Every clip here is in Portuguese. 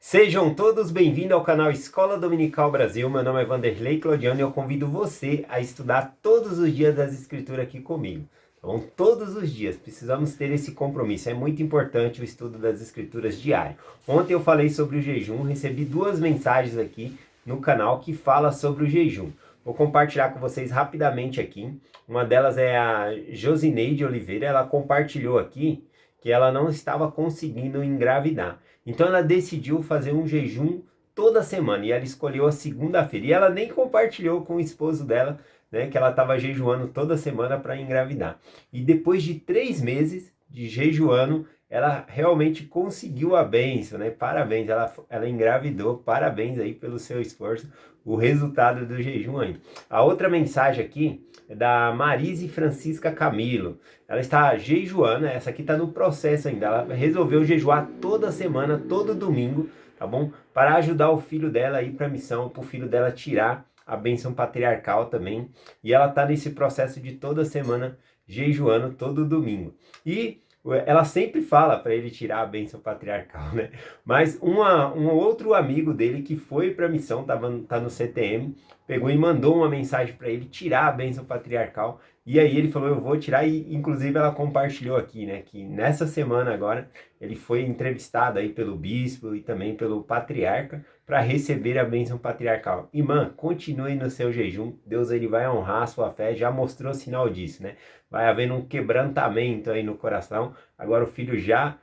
Sejam todos bem-vindos ao canal Escola Dominical Brasil. Meu nome é Vanderlei Claudiano e eu convido você a estudar todos os dias das Escrituras aqui comigo. Então, todos os dias, precisamos ter esse compromisso. É muito importante o estudo das Escrituras diário. Ontem eu falei sobre o jejum, recebi 2 mensagens aqui no canal que fala sobre o jejum. Vou compartilhar com vocês rapidamente aqui. Uma delas é a Josineide Oliveira, ela compartilhou aqui que ela não estava conseguindo engravidar. Então ela decidiu fazer um jejum toda semana e ela escolheu a segunda-feira. E ela nem compartilhou com o esposo dela, né, que ela estava jejuando toda semana para engravidar. E depois de 3 meses de jejuando, ela realmente conseguiu a bênção, né? Parabéns, ela engravidou, parabéns aí pelo seu esforço, o resultado do jejum aí. A outra mensagem aqui é da Marise Francisca Camilo. Ela está jejuando, essa aqui está no processo ainda, ela resolveu jejuar toda semana, todo domingo, tá bom? Para ajudar o filho dela a ir para a missão, para o filho dela tirar a bênção patriarcal também. E ela está nesse processo de toda semana jejuando, todo domingo. E ela sempre fala para ele tirar a bênção patriarcal, né? Mas um outro amigo dele que foi para a missão, tá no CTM, pegou e mandou uma mensagem para ele tirar a bênção patriarcal. E aí ele falou, eu vou tirar, e inclusive ela compartilhou aqui, né, que nessa semana agora ele foi entrevistado aí pelo bispo e também pelo patriarca para receber a bênção patriarcal. Irmã, continue no seu jejum, Deus ele vai honrar a sua fé, já mostrou sinal disso, né? Vai havendo um quebrantamento aí no coração, agora o filho já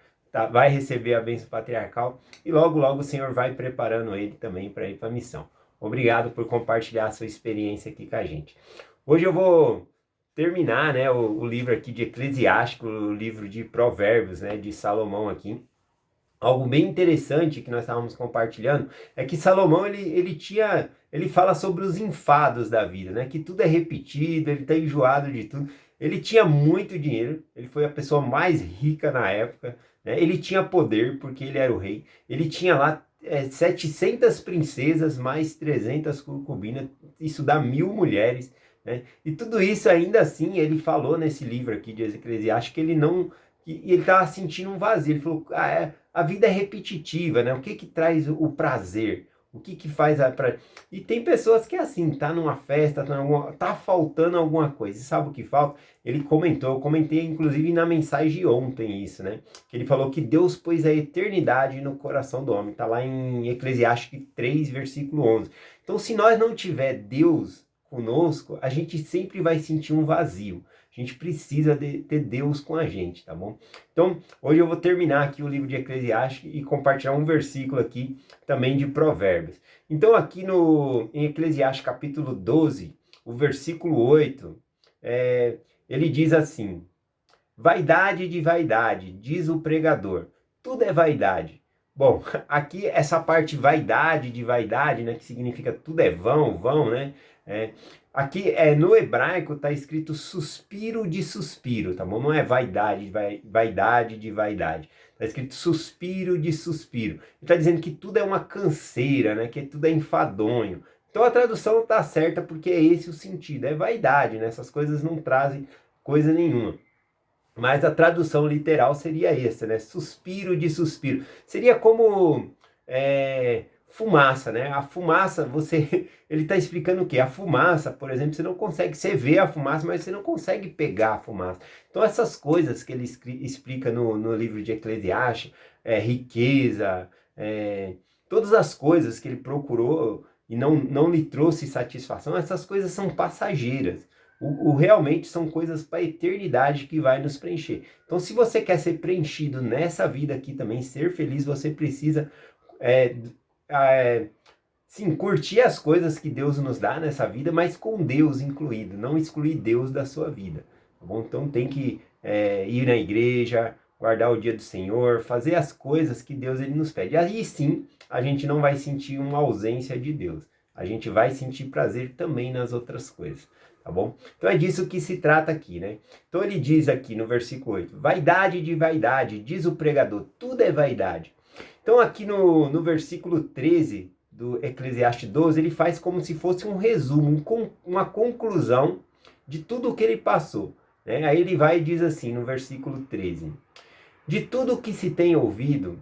vai receber a bênção patriarcal e logo logo o Senhor vai preparando ele também para ir para a missão. Obrigado por compartilhar a sua experiência aqui com a gente. Hoje eu vou terminar, né, o livro aqui de Eclesiástico, o livro de Provérbios, né, de Salomão aqui. Algo bem interessante que nós estávamos compartilhando é que Salomão ele fala sobre os enfados da vida, né? Que tudo é repetido, ele está enjoado de tudo. Ele tinha muito dinheiro, ele foi a pessoa mais rica na época, né? Ele tinha poder porque ele era o rei. Ele tinha lá 700 princesas mais 300 concubinas, isso dá 1.000 mulheres, né? E tudo isso ainda assim ele falou nesse livro aqui de Eclesiastes que ele não e ele estava sentindo um vazio. Ele falou, a vida é repetitiva, né? O que traz o prazer? O que faz E tem pessoas que é assim, tá numa festa, tá faltando alguma coisa. E sabe o que falta? Ele comentou, eu comentei inclusive na mensagem de ontem isso, né? Que ele falou que Deus pôs a eternidade no coração do homem. Tá lá em Eclesiastes 3, versículo 11. Então, se nós não tiver Deus conosco, a gente sempre vai sentir um vazio. A gente precisa ter Deus com a gente, tá bom? Então, hoje eu vou terminar aqui o livro de Eclesiastes e compartilhar um versículo aqui também de Provérbios. Então, aqui em Eclesiastes capítulo 12, o versículo 8, ele diz assim: vaidade de vaidade, diz o pregador, tudo é vaidade. Bom, aqui essa parte vaidade de vaidade, né, que significa tudo é vão, vão, né? Aqui no hebraico está escrito suspiro de suspiro, tá bom? Não é vaidade, vaidade de vaidade. Está escrito suspiro de suspiro. Ele está dizendo que tudo é uma canseira, né? Que tudo é enfadonho. Então a tradução está certa porque é esse o sentido, é vaidade, né? Essas coisas não trazem coisa nenhuma. Mas a tradução literal seria essa, né? Suspiro de suspiro. Seria como fumaça, né? A fumaça, ele está explicando o quê? A fumaça, por exemplo, você vê a fumaça, mas você não consegue pegar a fumaça. Então essas coisas que ele explica no livro de Eclesiastes, riqueza, todas as coisas que ele procurou e não lhe trouxe satisfação, essas coisas são passageiras. Realmente são coisas para a eternidade que vai nos preencher. Então, se você quer ser preenchido nessa vida aqui também, ser feliz, você precisa sim, curtir as coisas que Deus nos dá nessa vida, mas com Deus incluído, não excluir Deus da sua vida, tá bom? Então tem que ir na igreja, guardar o dia do Senhor, fazer as coisas que Deus ele nos pede. Aí sim, a gente não vai sentir uma ausência de Deus, a gente vai sentir prazer também nas outras coisas, tá bom? Então é disso que se trata aqui, né? Então ele diz aqui no versículo 8, vaidade de vaidade, diz o pregador, tudo é vaidade. Então aqui no versículo 13 do Eclesiastes 12, ele faz como se fosse um resumo, uma conclusão de tudo o que ele passou, né? Aí ele vai e diz assim no versículo 13, de tudo o que se tem ouvido,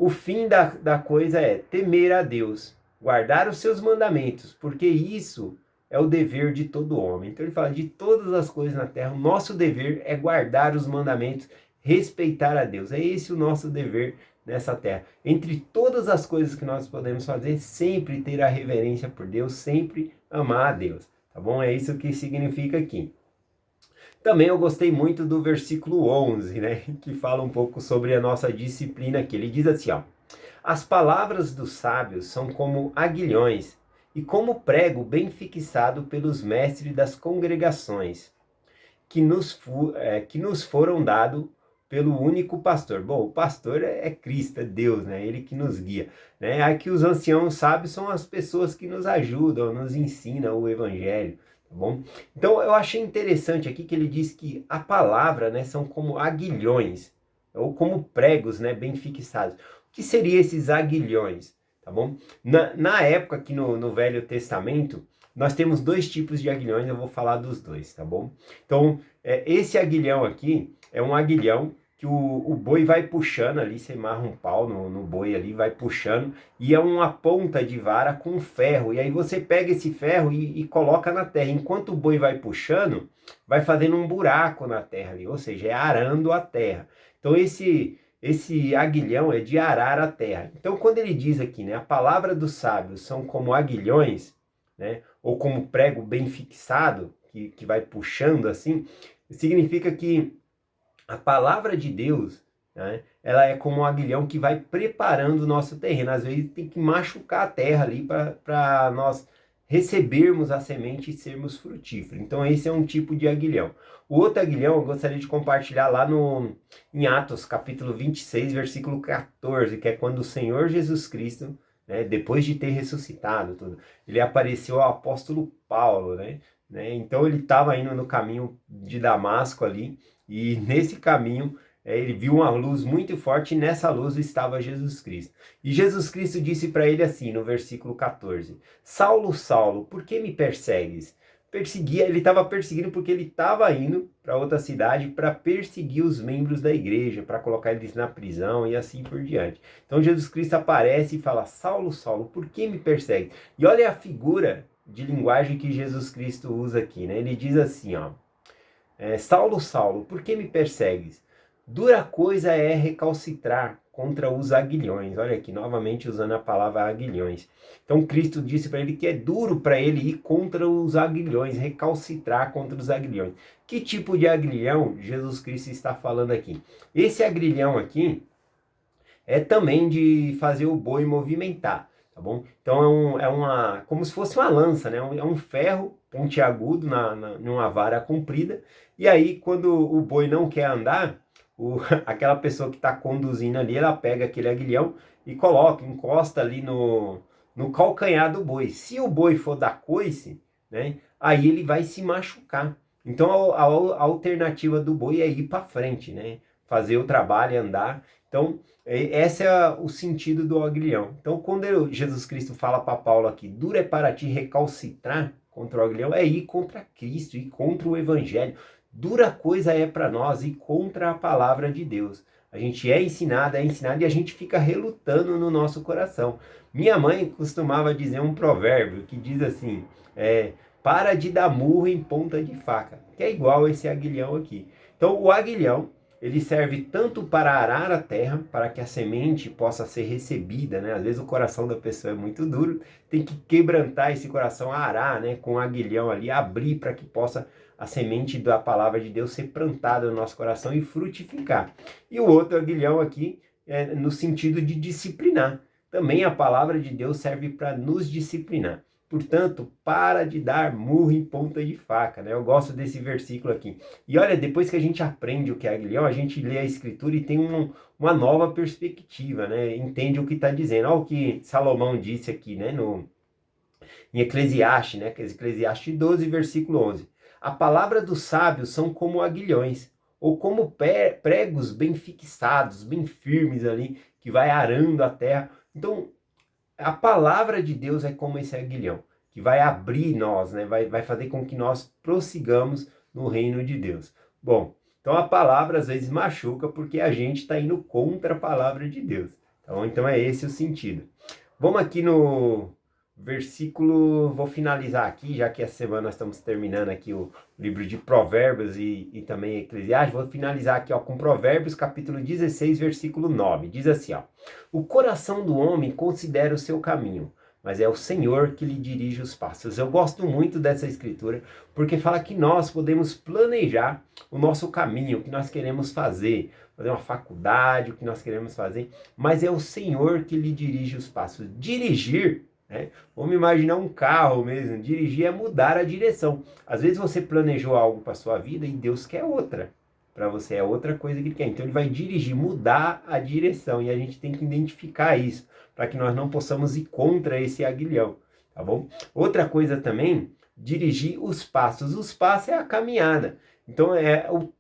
O fim da coisa é temer a Deus, guardar os seus mandamentos, porque isso é o dever de todo homem. Então ele fala de todas as coisas na terra, o nosso dever é guardar os mandamentos, respeitar a Deus. É esse o nosso dever nessa terra. Entre todas as coisas que nós podemos fazer, sempre ter a reverência por Deus, sempre amar a Deus. Tá bom? É isso que significa aqui. Também eu gostei muito do versículo 11, né? Que fala um pouco sobre a nossa disciplina aqui. Ele diz assim, ó. As palavras dos sábios são como aguilhões e como prego bem fixado pelos mestres das congregações, que nos foram dados pelo único pastor. Bom, o pastor é Cristo, é Deus, né? Ele que nos guia, né? Aqui os anciãos sábios são as pessoas que nos ajudam, nos ensinam o evangelho, tá bom? Então eu achei interessante aqui que ele diz que a palavra, né, são como aguilhões, ou como pregos, né, bem fixados. O que seriam esses aguilhões, tá bom? Na época aqui no Velho Testamento, nós temos dois tipos de aguilhões, eu vou falar dos dois, tá bom? Então, esse aguilhão aqui é um aguilhão que o boi vai puxando ali, você amarra um pau no boi ali, vai puxando, e é uma ponta de vara com ferro, e aí você pega esse ferro e coloca na terra, enquanto o boi vai puxando, vai fazendo um buraco na terra ali, ou seja, é arando a terra. Então esse aguilhão é de arar a terra. Então quando ele diz aqui, né, a palavra dos sábios são como aguilhões, né, ou como prego bem fixado, que vai puxando assim, significa que a palavra de Deus, né, ela é como um aguilhão que vai preparando o nosso terreno. Às vezes tem que machucar a terra ali para nós recebermos a semente e sermos frutíferos. Então esse é um tipo de aguilhão. O outro aguilhão eu gostaria de compartilhar lá em Atos, capítulo 26, versículo 14, que é quando o Senhor Jesus Cristo, né, depois de ter ressuscitado tudo, ele apareceu ao apóstolo Paulo, né? Então ele estava indo no caminho de Damasco ali, e nesse caminho ele viu uma luz muito forte, e nessa luz estava Jesus Cristo. E Jesus Cristo disse para ele assim, no versículo 14, Saulo, Saulo, por que me persegues? Ele estava perseguindo porque ele estava indo para outra cidade para perseguir os membros da igreja, para colocar eles na prisão e assim por diante. Então Jesus Cristo aparece e fala, Saulo, Saulo, por que me persegue? E olha a figura de linguagem que Jesus Cristo usa aqui, né? Ele diz assim, ó, Saulo, Saulo, por que me persegues? Dura coisa é recalcitrar contra os aguilhões. Olha aqui, novamente usando a palavra aguilhões. Então Cristo disse para ele que é duro para ele ir contra os aguilhões, recalcitrar contra os aguilhões. Que tipo de aguilhão Jesus Cristo está falando aqui? Esse aguilhão aqui é também de fazer o boi movimentar, tá bom? Então como se fosse uma lança, né? É um ferro pontiagudo numa vara comprida, e aí quando o boi não quer andar, aquela pessoa que está conduzindo ali, ela pega aquele aguilhão e encosta ali no calcanhar do boi. Se o boi for dar coice, né, aí ele vai se machucar. Então a alternativa do boi é ir para frente, né? Fazer o trabalho e andar. Então esse é o sentido do aguilhão. Então quando Jesus Cristo fala para Paulo aqui, duro é para ti recalcitrar contra o aguilhão, é ir contra Cristo, ir contra o evangelho. Dura coisa é para nós ir contra a palavra de Deus. A gente é ensinado e a gente fica relutando no nosso coração. Minha mãe costumava dizer um provérbio que diz assim, para de dar murro em ponta de faca, que é igual esse aguilhão aqui. Então o aguilhão, ele serve tanto para arar a terra, para que a semente possa ser recebida, né? Às vezes o coração da pessoa é muito duro, tem que quebrantar esse coração, arar, né? Com o aguilhão ali, abrir para que possa a semente da palavra de Deus ser plantada no nosso coração e frutificar. E o outro aguilhão aqui é no sentido de disciplinar. Também a palavra de Deus serve para nos disciplinar. Portanto, para de dar murro em ponta de faca, né? Eu gosto desse versículo aqui. E olha, depois que a gente aprende o que é aguilhão, a gente lê a escritura e tem uma nova perspectiva, né? Entende o que está dizendo. Olha o que Salomão disse aqui, né? Em Eclesiastes, né? Eclesiastes 12, versículo 11. A palavra dos sábios são como aguilhões, ou como pregos bem fixados, bem firmes ali, que vai arando a terra. Então, a palavra de Deus é como esse aguilhão, que vai abrir nós, né? Vai fazer com que nós prossigamos no reino de Deus. Bom, então a palavra às vezes machuca porque a gente está indo contra a palavra de Deus, Tá bom? Então é esse o sentido. Vamos aqui no versículo, vou finalizar aqui, já que essa semana nós estamos terminando aqui o livro de Provérbios e também Eclesiastes, vou finalizar aqui ó, com Provérbios capítulo 16, versículo 9. Diz assim, ó: o coração do homem considera o seu caminho, mas é o Senhor que lhe dirige os passos. Eu gosto muito dessa escritura, porque fala que nós podemos planejar o nosso caminho, o que nós queremos fazer uma faculdade, o que nós queremos fazer, mas é o Senhor que lhe dirige os passos. Dirigir, né? Vamos imaginar um carro mesmo, dirigir é mudar a direção. Às vezes você planejou algo para sua vida e Deus quer outra. Para você é outra coisa que ele quer. Então ele vai dirigir, mudar a direção, e a gente tem que identificar isso, para que nós não possamos ir contra esse aguilhão, tá bom? Outra coisa também, dirigir os passos. Os passos é a caminhada. Então,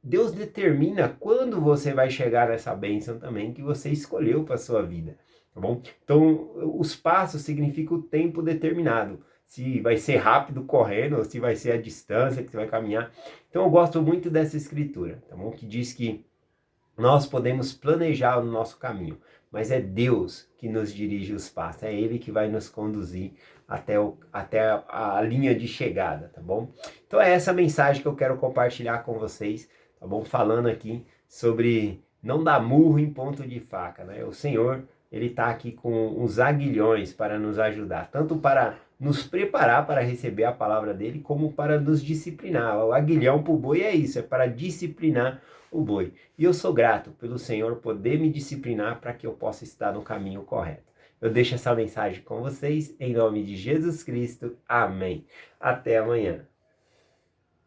Deus determina quando você vai chegar nessa bênção também que você escolheu para a sua vida, tá bom? Então, os passos significam o tempo determinado. Se vai ser rápido correndo, ou se vai ser a distância que você vai caminhar. Então, eu gosto muito dessa escritura, tá bom? Que diz que nós podemos planejar o nosso caminho, mas é Deus que nos dirige os passos, é Ele que vai nos conduzir até a linha de chegada, tá bom? Então é essa mensagem que eu quero compartilhar com vocês, tá bom? Falando aqui sobre não dar murro em ponto de faca, né? O Senhor, Ele está aqui com os aguilhões para nos ajudar, tanto para nos preparar para receber a palavra dele, como para nos disciplinar. O aguilhão para o boi é isso, é para disciplinar o boi. E eu sou grato pelo Senhor poder me disciplinar para que eu possa estar no caminho correto. Eu deixo essa mensagem com vocês, em nome de Jesus Cristo. Amém. Até amanhã.